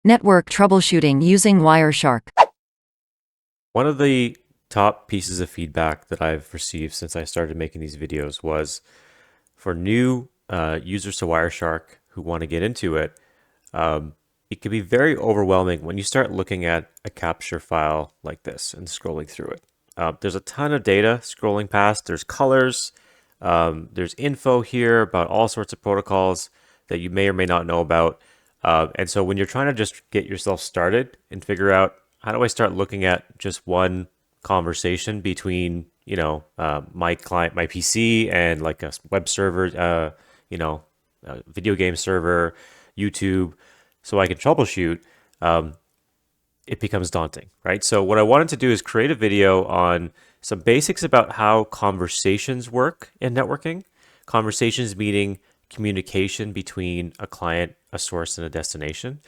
Network troubleshooting using Wireshark. One of the top pieces of feedback that I've received since I started making these videos was for new users to Wireshark who want to get into it. It can be very overwhelming when you start looking at a capture file like this and scrolling through it. There's a ton of data scrolling past. There's colors. There's info here about all sorts of protocols that you may or may not know about. And so when you're trying to just get yourself started and figure out how do I start looking at just one conversation between, my client, my PC, and like a web server, a video game server, YouTube, so I can troubleshoot, it becomes daunting, right? So what I wanted to do is create a video on some basics about how conversations work in networking. Conversations meaning communication between a client, a source, and a destination,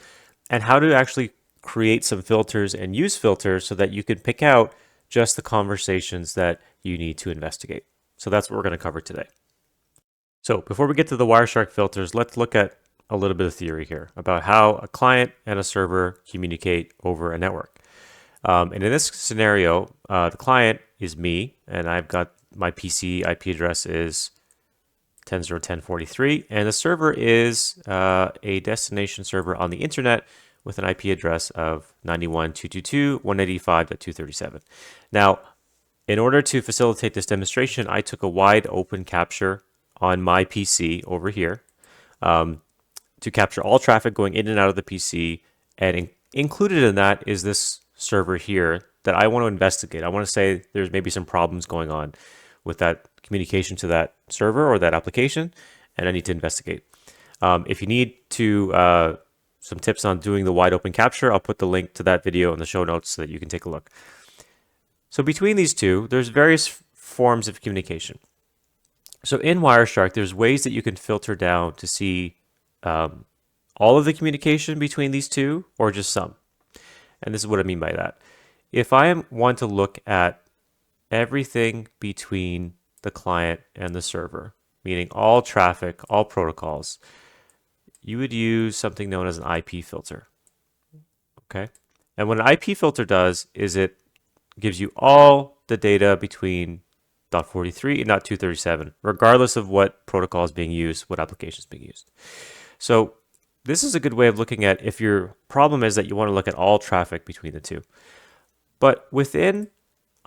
and how to actually create some filters and use filters so that you can pick out just the conversations that you need to investigate. So that's what we're going to cover today. So before we get to the Wireshark filters, let's look at a little bit of theory here about how a client and a server communicate over a network. And in this scenario, the client is me, and I've got my PC IP address is 10.0.10.43, and the server is a destination server on the internet with an IP address of 91.222.185.237. Now, in order to facilitate this demonstration, I took a wide open capture on my PC over here to capture all traffic going in and out of the PC, and included in that is this server here that I want to investigate. I want to say there's maybe some problems going on with that communication to that server or that application, and I need to investigate. If you need to some tips on doing the wide open capture, I'll put the link to that video in the show notes so that you can take a look. So between these two, there's various forms of communication. So in Wireshark, there's ways that you can filter down to see all of the communication between these two or just some. And this is what I mean by that. If I want to look at everything between the client and the server, meaning all traffic, all protocols, you would use something known as an IP filter. Okay? And what an IP filter does is it gives you all the data between .43 and .237, regardless of what protocol is being used, what application is being used. So this is a good way of looking at if your problem is that you want to look at all traffic between the two. But within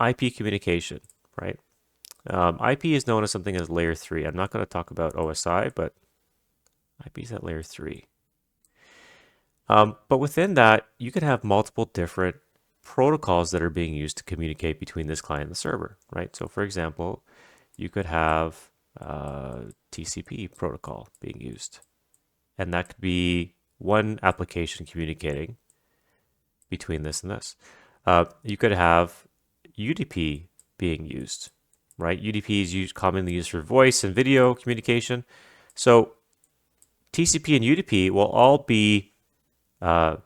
IP communication, right? IP is known as something as layer 3. I'm not going to talk about OSI, but IP is at layer 3. But within that, you could have multiple different protocols that are being used to communicate between this client and the server, right? So for example, you could have TCP protocol being used. And that could be one application communicating between this and this. You could have UDP being used, right? UDP is commonly used for voice and video communication. So TCP and UDP will all be they'll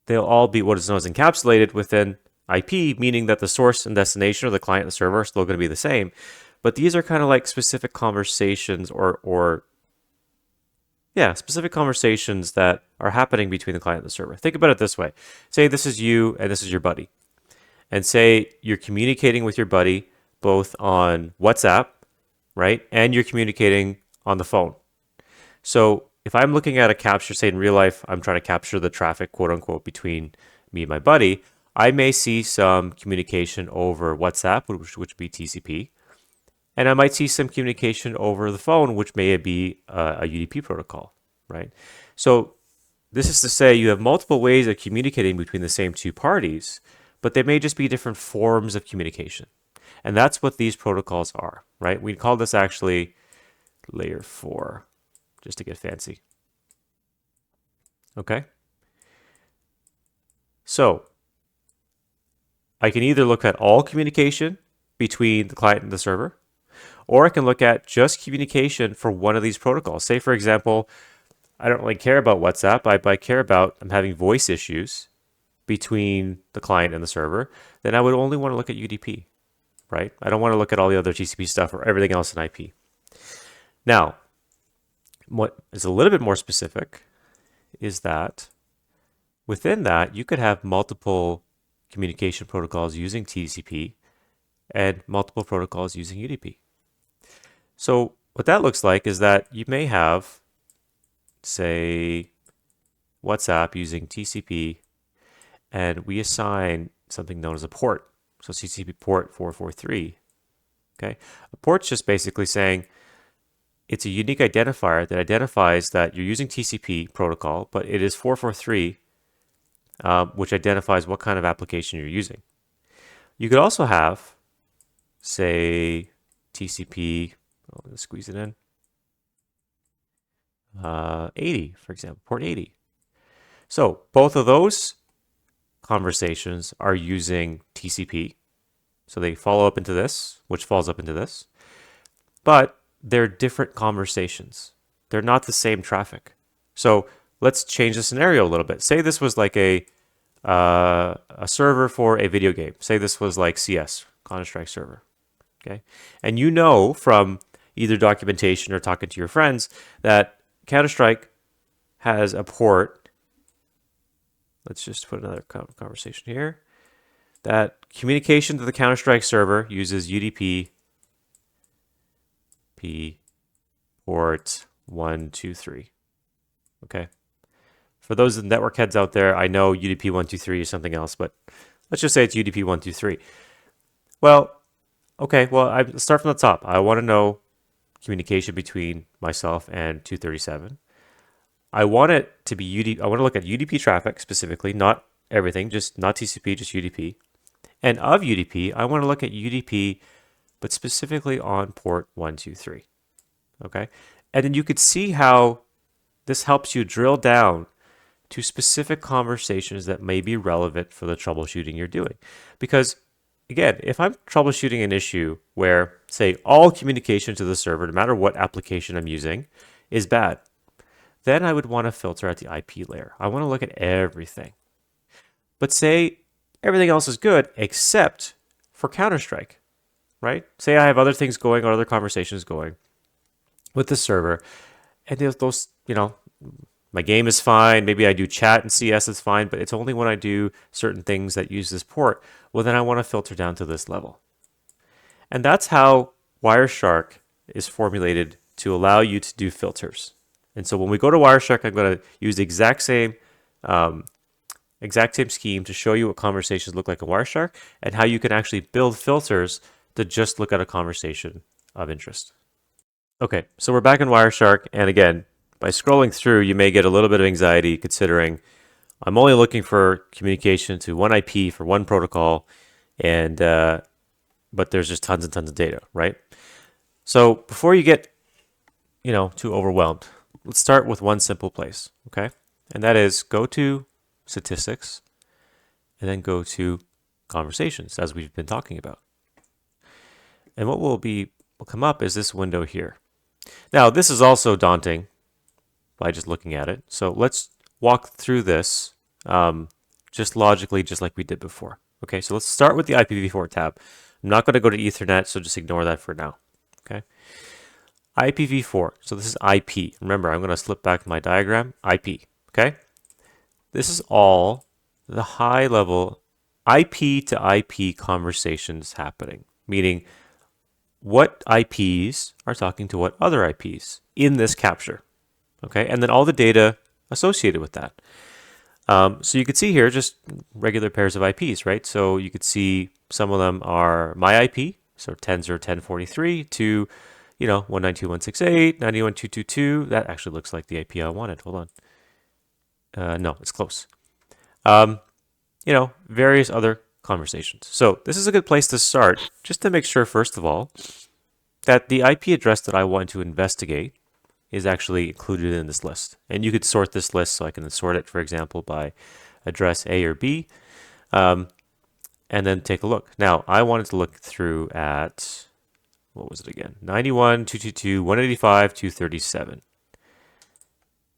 all be what is known as encapsulated within IP, meaning that the source and destination or the client and the server are still going to be the same. But these are kind of like specific conversations or specific conversations that are happening between the client and the server. Think about it this way. Say this is you and this is your buddy. And say you're communicating with your buddy both on WhatsApp, right? And you're communicating on the phone. So if I'm looking at a capture, say in real life, I'm trying to capture the traffic, quote unquote, between me and my buddy, I may see some communication over WhatsApp, which would be TCP. And I might see some communication over the phone, which may be a UDP protocol, right? So this is to say you have multiple ways of communicating between the same two parties, but they may just be different forms of communication. And that's what these protocols are, right? We call this actually layer 4, just to get fancy. Okay? So I can either look at all communication between the client and the server, or I can look at just communication for one of these protocols. Say, for example, I don't really care about WhatsApp, but I care about I'm having voice issues between the client and the server, then I would only want to look at UDP, right? I don't want to look at all the other TCP stuff or everything else in IP. Now, what is a little bit more specific is that within that, you could have multiple communication protocols using TCP and multiple protocols using UDP. So what that looks like is that you may have, say, WhatsApp using TCP, and we assign something known as a port. So TCP port 443. Okay, a port's just basically saying it's a unique identifier that identifies that you're using TCP protocol, but it is 443, which identifies what kind of application you're using. You could also have, say, TCP, let's squeeze it in, 80, for example, port 80. So both of those conversations are using TCP. So they follow up into this, which falls up into this. But they're different conversations. They're not the same traffic. So let's change the scenario a little bit. Say this was like a server for a video game. Say this was like CS, Counter-Strike server. Okay, and you know from either documentation or talking to your friends that Counter-Strike has a port. Let's just put another conversation here. That communication to the Counter-Strike server uses UDP port 123. Okay. For those network heads out there, I know UDP 123 is something else, but let's just say it's UDP 123. Well, okay, well, I start from the top. I want to know communication between myself and 237. I want it to be I want to look at UDP traffic specifically, not everything, just not TCP, just UDP. And of UDP, I want to look at UDP, but specifically on port 123. Okay, and then you could see how this helps you drill down to specific conversations that may be relevant for the troubleshooting you're doing. Because again, if I'm troubleshooting an issue where, say, all communication to the server, no matter what application I'm using, is bad, then I would want to filter at the IP layer. I want to look at everything. But say everything else is good except for Counter-Strike, right? Say I have other things going or other conversations going with the server, and those, my game is fine. Maybe I do chat and CS, it's fine, but it's only when I do certain things that use this port. Well, then I want to filter down to this level. And that's how Wireshark is formulated to allow you to do filters. And so when we go to Wireshark, I'm going to use the exact same scheme to show you what conversations look like in Wireshark and how you can actually build filters to just look at a conversation of interest. Okay, so we're back in Wireshark, and again, by scrolling through, you may get a little bit of anxiety considering I'm only looking for communication to one IP for one protocol, and but there's just tons and tons of data, right? So before you get, too overwhelmed, let's start with one simple place, okay? And that is go to statistics, and then go to conversations, as we've been talking about. And what will come up is this window here. Now, this is also daunting by just looking at it. So let's walk through this just logically, just like we did before. Okay, so let's start with the IPv4 tab. I'm not going to go to Ethernet, so just ignore that for now. Okay, IPv4. So this is IP. Remember, I'm going to slip back my diagram. IP. Okay, this is all the high-level IP to IP conversations happening, meaning what IPs are talking to what other IPs in this capture. Okay, and then all the data associated with that. So you could see here just regular pairs of IPs, right? So you could see some of them are my IP, so 10.0.10.43 to 192.168, 91.222. That actually looks like the IP I wanted. Hold on. No, it's close. Various other conversations. So this is a good place to start, just to make sure, first of all, that the IP address that I want to investigate is actually included in this list. And you could sort this list, so I can sort it, for example, by address A or B, and then take a look. Now, I wanted to look through at, what was it again? 91.222, 185.237.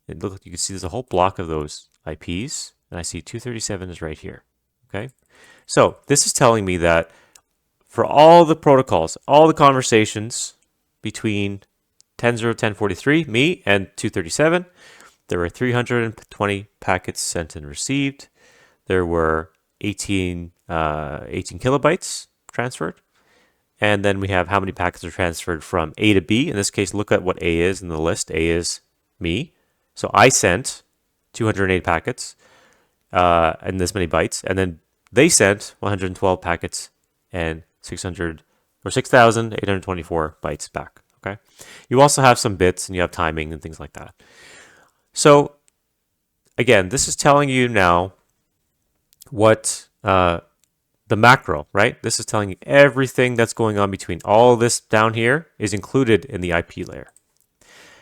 And look, you can see there's a whole block of those IPs, and I see 237 is right here. Okay, so this is telling me that for all the protocols, all the conversations between 10.0.10.43, me, and 237, there were 320 packets sent and received. There were 18 kilobytes transferred. And then we have how many packets are transferred from A to B. In this case, look at what A is in the list. A is me. So I sent 208 packets and this many bytes. And then they sent 112 packets and 6,824 bytes back. Okay. You also have some bits and you have timing and things like that. So again, this is telling you now what the macro, right? This is telling you everything that's going on between all this down here is included in the IP layer.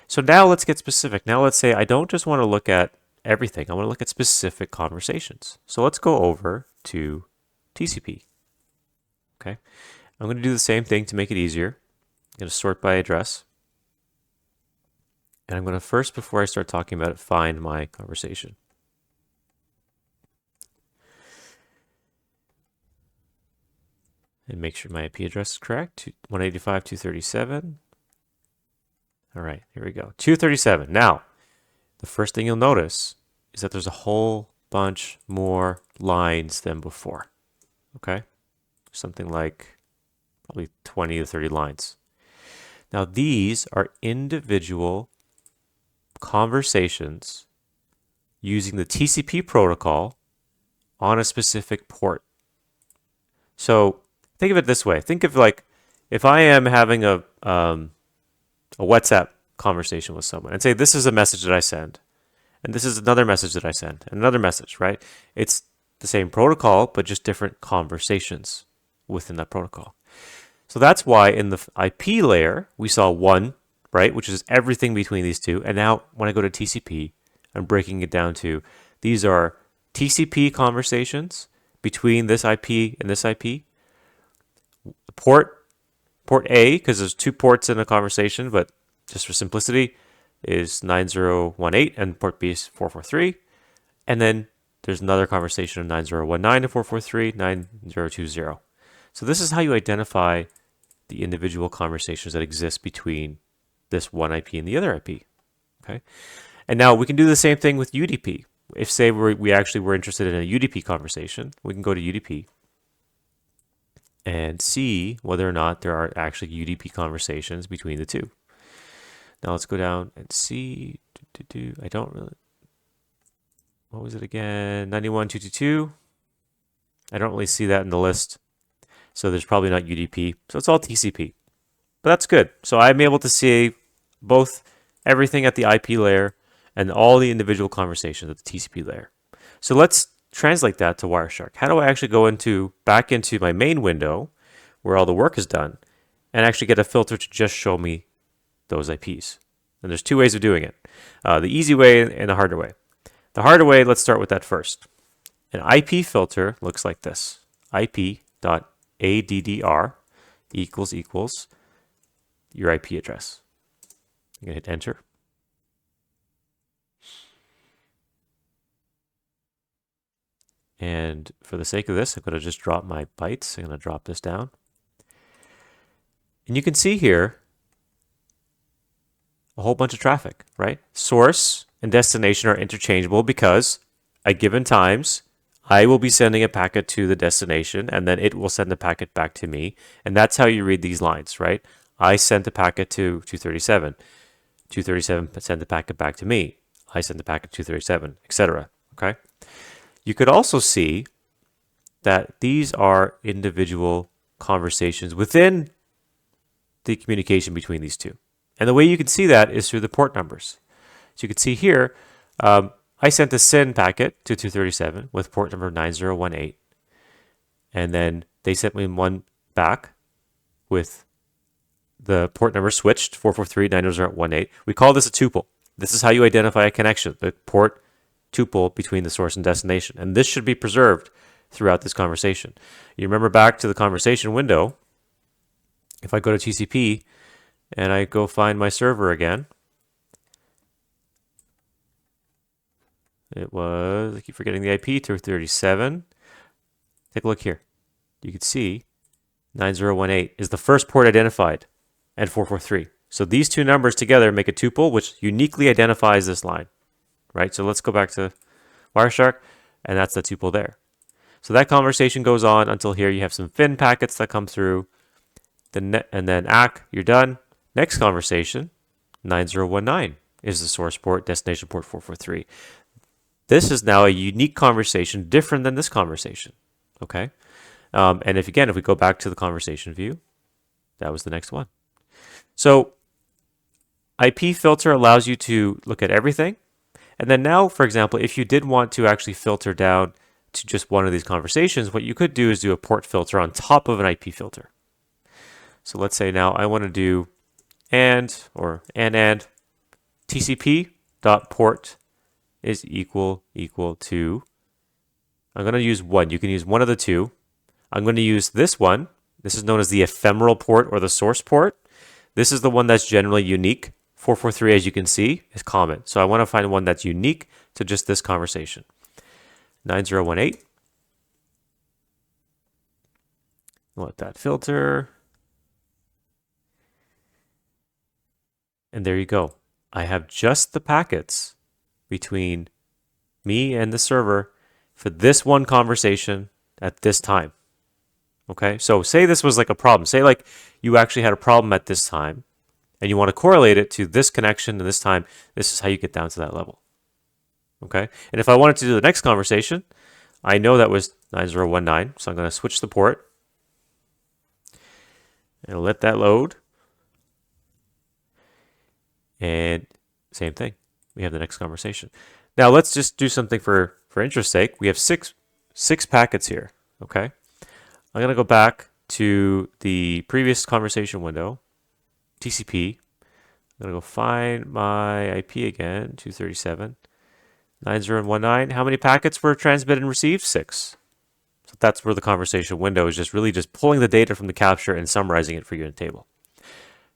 So now let's get specific. Now let's say I don't just want to look at everything. I want to look at specific conversations. So let's go over to TCP. Okay. I'm going to do the same thing to make it easier. I'm going to sort by address. And I'm going to first, before I start talking about it, find my conversation. And make sure my IP address is correct. 185.237. All right, here we go. 237. Now, the first thing you'll notice is that there's a whole bunch more lines than before. Okay? Something like probably 20 to 30 lines. Now, these are individual conversations using the TCP protocol on a specific port. So, think of it this way. Think of like if I am having a WhatsApp conversation with someone and say, this is a message that I send, and this is another message that I send, and another message, right? It's the same protocol, but just different conversations within that protocol. So that's why in the IP layer, we saw one, right? Which is everything between these two. And now when I go to TCP, I'm breaking it down to these are TCP conversations between this IP and this IP. Port A, because there's two ports in a conversation, but just for simplicity, is 9018 and port B is 443. And then there's another conversation of 9019 to 443, 9020. So this is how you identify the individual conversations that exist between this one IP and the other IP. Okay. And now we can do the same thing with UDP. If say we actually were interested in a UDP conversation, we can go to UDP and see whether or not there are actually UDP conversations between the two. Now let's go down and see. I don't really. What was it again? 91.222. I don't really see that in the list. So there's probably not UDP. So it's all TCP. But that's good. So I'm able to see both everything at the IP layer and all the individual conversations at the TCP layer. So let's translate that to Wireshark. How do I actually go back into my main window where all the work is done and actually get a filter to just show me those IPs? And there's two ways of doing it. The easy way and the harder way. The harder way, let's start with that first. An IP filter looks like this. IP.addr equals your IP address. I'm going to hit enter. And for the sake of this, I'm going to just drop my bytes. I'm going to drop this down. And you can see here a whole bunch of traffic, right? Source and destination are interchangeable because at given times, I will be sending a packet to the destination and then it will send a packet back to me. And that's how you read these lines, right? I sent a packet to 237. 237 sent the packet back to me. I sent the packet to 237, etc. Okay? You could also see that these are individual conversations within the communication between these two. And the way you can see that is through the port numbers. So you can see here, I sent a SYN packet to 237 with port number 9018. And then they sent me one back with the port number switched, 443 9018. We call this a tuple. This is how you identify a connection, the port tuple between the source and destination. And this should be preserved throughout this conversation. You remember back to the conversation window, if I go to TCP and I go find my server again, it was, I keep forgetting the IP, 237. Take a look here. You can see 9018 is the first port identified and 443. So these two numbers together make a tuple which uniquely identifies this line. right? So let's go back to Wireshark, and that's the tuple there. So that conversation goes on until here. You have some fin packets that come through, and then ACK, you're done. Next conversation, 9019 is the source port, destination port 443. This is now a unique conversation, different than this conversation, okay? And if we go back to the conversation view, that was the next one. So IP filter allows you to look at everything. And then now, for example, if you did want to actually filter down to just one of these conversations, what you could do is do a port filter on top of an IP filter. So let's say now I want to do and TCP dot port is equal to, I'm going to use one. You can use one of the two. I'm going to use this one. This is known as the ephemeral port or the source port. This is the one that's generally unique. 443, as you can see, is common. So I want to find one that's unique to just this conversation. 9018. Let that filter. And there you go. I have just the packets between me and the server for this one conversation at this time. Okay, so say this was like a problem. Say like you actually had a problem at this time and you want to correlate it to this connection and this time. This is how you get down to that level. Okay, and if I wanted to do the next conversation, I know that was 9019, so I'm going to switch the port and let that load. And same thing, we have the next conversation. Now let's just do something for interest's sake. We have six packets here, okay? I'm going to go back to the previous conversation window, TCP. I'm going to go find my IP again, 237, 9019. How many packets were transmitted and received? 6. So that's where the conversation window is just really just pulling the data from the capture and summarizing it for you in a table.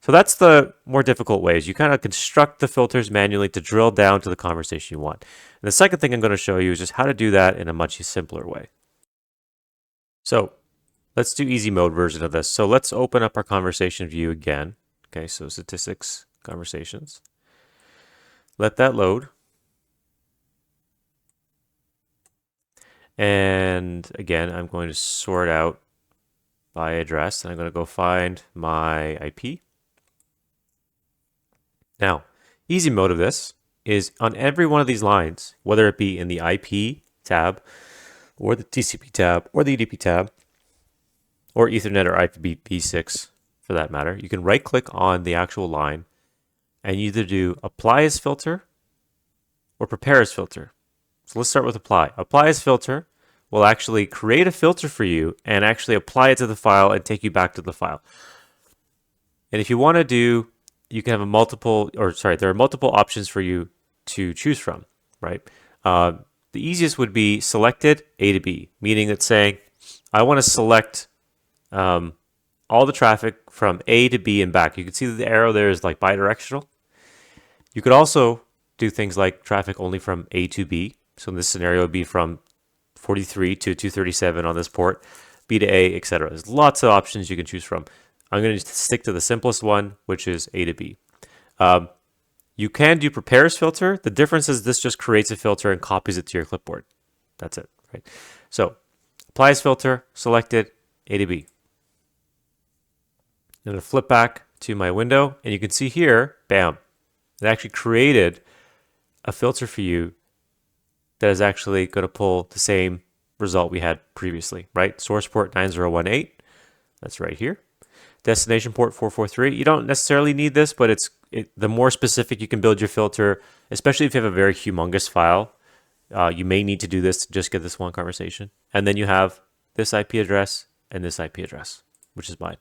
So that's the more difficult ways. You kind of construct the filters manually to drill down to the conversation you want. And the second thing I'm going to show you is just how to do that in a much simpler way. So let's do easy mode version of this. So let's open up our conversation view again. Okay, so statistics, conversations. Let that load. And again, I'm going to sort out by address, and I'm going to go find my IP. Now, easy mode of this is on every one of these lines, whether it be in the IP tab or the TCP tab or the UDP tab or Ethernet or IPv6 for that matter, you can right click on the actual line and either do apply as filter or prepare as filter. So let's start with apply. Apply as filter will actually create a filter for you and actually apply it to the file and take you back to the file. And if you want to do, you can have there are multiple options for you to choose from, right? The easiest would be selected A to B, meaning it's saying, I want to select all the traffic from A to B and back. You can see that the arrow there is like bidirectional. You could also do things like traffic only from A to B. So in this scenario, it would be from 43 to 237 on this port, B to A, etc. There's lots of options you can choose from. I'm going to stick to the simplest one, which is A to B. You can do prepare as filter. The difference is this just creates a filter and copies it to your clipboard. That's it, right? So apply as filter, selected, A to B. I'm going to flip back to my window, and you can see here, bam, it actually created a filter for you that is actually going to pull the same result we had previously, right? Source port 9018, that's right here. Destination port 443. You don't necessarily need this, but the more specific you can build your filter, especially if you have a very humongous file, you may need to do this to just get this one conversation. And then you have this IP address and this IP address, which is mine.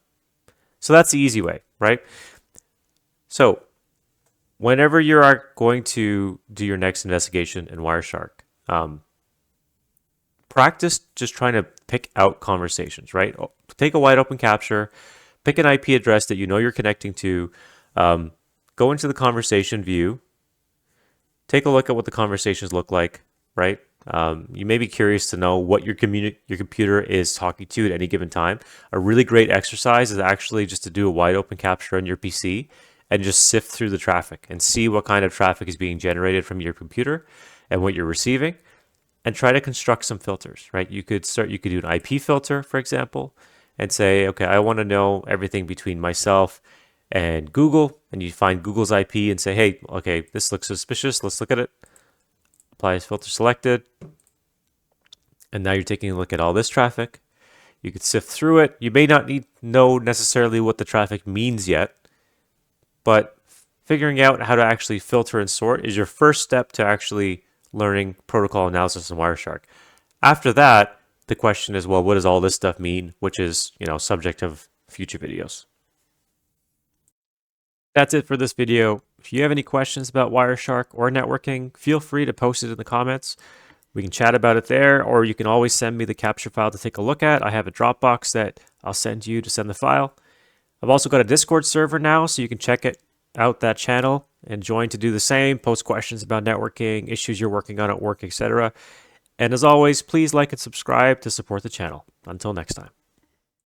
So that's the easy way, right? So whenever you are going to do your next investigation in Wireshark, practice just trying to pick out conversations, right? Take a wide open capture, pick an IP address that you know you're connecting to, go into the conversation view, take a look at what the conversations look like, right? You may be curious to know what your computer is talking to at any given time. A really great exercise is actually just to do a wide open capture on your PC and just sift through the traffic and see what kind of traffic is being generated from your computer and what you're receiving, and try to construct some filters, right? You could do an IP filter, for example, and say, okay, I want to know everything between myself and Google, and you find Google's IP and say, hey, okay, this looks suspicious. Let's look at it. Apply as filter selected. And now you're taking a look at all this traffic. You could sift through it. You may not know necessarily what the traffic means yet, but figuring out how to actually filter and sort is your first step to actually learning protocol analysis in Wireshark. After that, the question is, well, what does all this stuff mean? Which is, subject of future videos. That's it for this video. If you have any questions about Wireshark or networking, feel free to post it in the comments. We can chat about it there, or you can always send me the capture file to take a look at. I have a Dropbox that I'll send you to send the file. I've also got a Discord server now, so you can check it out, that channel, and join to do the same, post questions about networking, issues you're working on at work, etc. And as always, please like and subscribe to support the channel. Until next time.